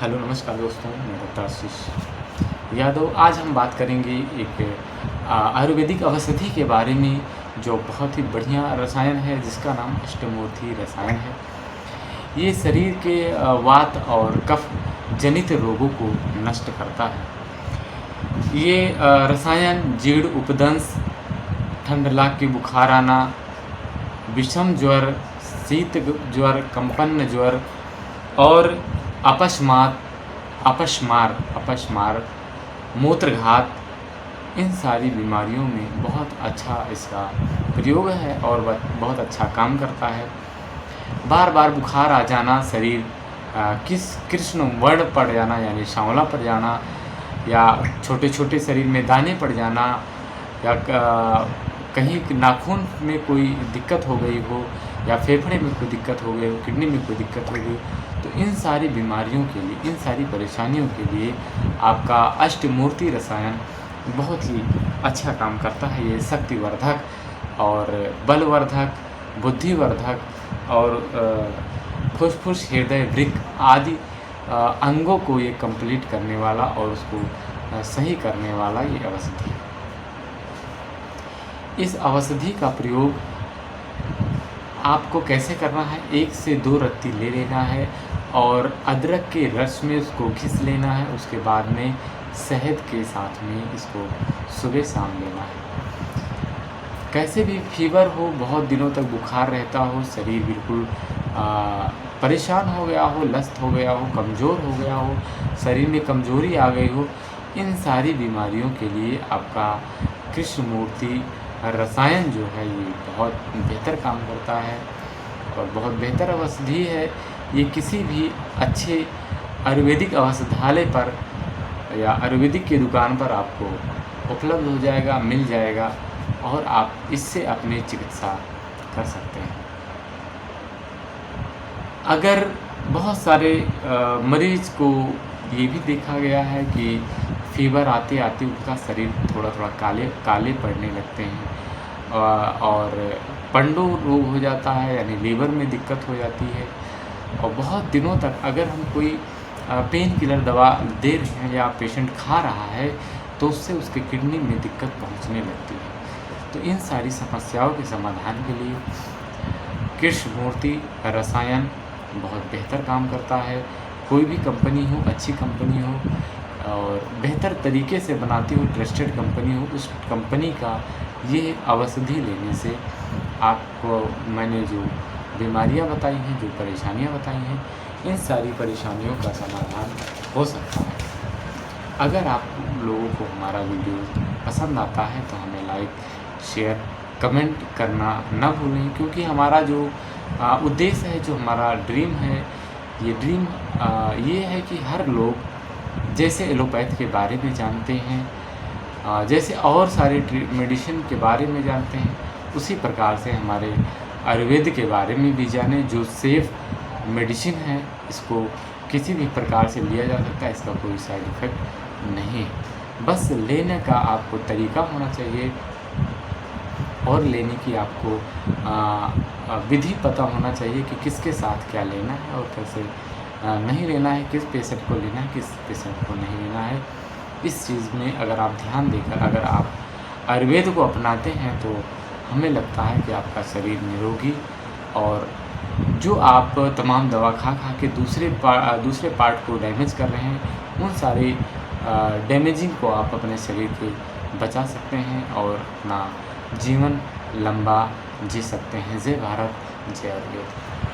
Hello नमस्कार दोस्तों, मैं डॉक्टर आशीष यादव। आज हम बात करेंगे एक आयुर्वेदिक औषधि के बारे में जो बहुत ही बढ़िया रसायन है जिसका नाम अष्टमूर्ति रसायन है। ये शरीर के वात और कफ जनित रोगों को नष्ट करता है। ये रसायन जीर्ण उपदंश, ठंड लाग के बुखार आना, विषम ज्वर, शीत ज्वर, कंपन ज्वर और अपस्मार, मूत्रघात, इन सारी बीमारियों में बहुत अच्छा इसका प्रयोग है और वह बहुत अच्छा काम करता है। बार बार बुखार आ जाना, शरीर कृष्ण वर्ण पड़ जाना यानी सांवला पड़ जाना, या छोटे छोटे शरीर में दाने पड़ जाना, या कहीं नाखून में कोई दिक्कत हो गई हो, या फेफड़े में कोई दिक्कत हो गई हो, किडनी में कोई दिक्कत हो गई, तो इन सारी बीमारियों के लिए, इन सारी परेशानियों के लिए आपका अष्टमूर्ति रसायन बहुत ही अच्छा काम करता है। ये शक्तिवर्धक और बलवर्धक, बुद्धिवर्धक और फुसफुस, हृदय, वृक्क आदि अंगों को ये कंप्लीट करने वाला और उसको सही करने वाला ये औषधि है। इस औषधि का प्रयोग आपको कैसे करना है? 1 से 2 रत्ती ले लेना है और अदरक के रस में उसको घिस लेना है। उसके बाद में शहद के साथ में इसको सुबह शाम लेना है। कैसे भी फीवर हो, बहुत दिनों तक बुखार रहता हो, शरीर बिल्कुल परेशान हो गया हो, लस्त हो गया हो, कमज़ोर हो गया हो, शरीर में कमज़ोरी आ गई हो, इन सारी बीमारियों के लिए आपका कृष्णमूर्ति रसायन जो है ये बहुत बेहतर काम करता है और बहुत बेहतर औषधि है। ये किसी भी अच्छे आयुर्वेदिक औषधालय पर या आयुर्वेदिक की दुकान पर आपको उपलब्ध हो जाएगा, मिल जाएगा और आप इससे अपनी चिकित्सा कर सकते हैं। अगर बहुत सारे मरीज को ये भी देखा गया है कि फीवर आते आते उनका शरीर थोड़ा थोड़ा काले पड़ने लगते हैं और पंडु रोग हो जाता है, यानी लीवर में दिक्कत हो जाती है। और बहुत दिनों तक अगर हम कोई पेन किलर दवा दे रहे हैं या पेशेंट खा रहा है तो उससे उसके किडनी में दिक्कत पहुंचने लगती है। तो इन सारी समस्याओं के समाधान के लिए कृष्णमूर्ति रसायन बहुत बेहतर काम करता है। कोई भी कंपनी हो, अच्छी कंपनी हो और बेहतर तरीके से बनाती हो, ट्रस्टेड कंपनी हो, उस कंपनी का ये औषधि लेने से आपको मैंने जो बीमारियां बताई हैं, जो परेशानियां बताई हैं, इन सारी परेशानियों का समाधान हो सकता है। अगर आप लोगों को हमारा वीडियो पसंद आता है तो हमें लाइक, शेयर, कमेंट करना ना भूलें, क्योंकि हमारा जो उद्देश्य है, जो हमारा ड्रीम है, ये ड्रीम ये है कि हर लोग जैसे एलोपैथ के बारे में जानते हैं, जैसे और सारे मेडिसिन के बारे में जानते हैं, उसी प्रकार से हमारे आयुर्वेद के बारे में भी जानें, जो सेफ मेडिसिन है। इसको किसी भी प्रकार से लिया जा सकता है, इसका कोई साइड इफ़ेक्ट नहीं है। बस लेने का आपको तरीका होना चाहिए और लेने की आपको विधि पता होना चाहिए कि किसके साथ क्या लेना है और कैसे नहीं लेना है, किस पेशेंट को लेना है, किस पेशेंट को नहीं लेना है। इस चीज़ में अगर आप ध्यान देकर अगर आप आयुर्वेद को अपनाते हैं तो हमें लगता है कि आपका शरीर निरोगी, और जो आप तमाम दवा खा खा के दूसरे पार्ट को डैमेज कर रहे हैं, उन सारी डैमेजिंग को आप अपने शरीर के बचा सकते हैं और अपना जीवन लंबा जी सकते हैं। जय भारत, जय आयुर्वेद।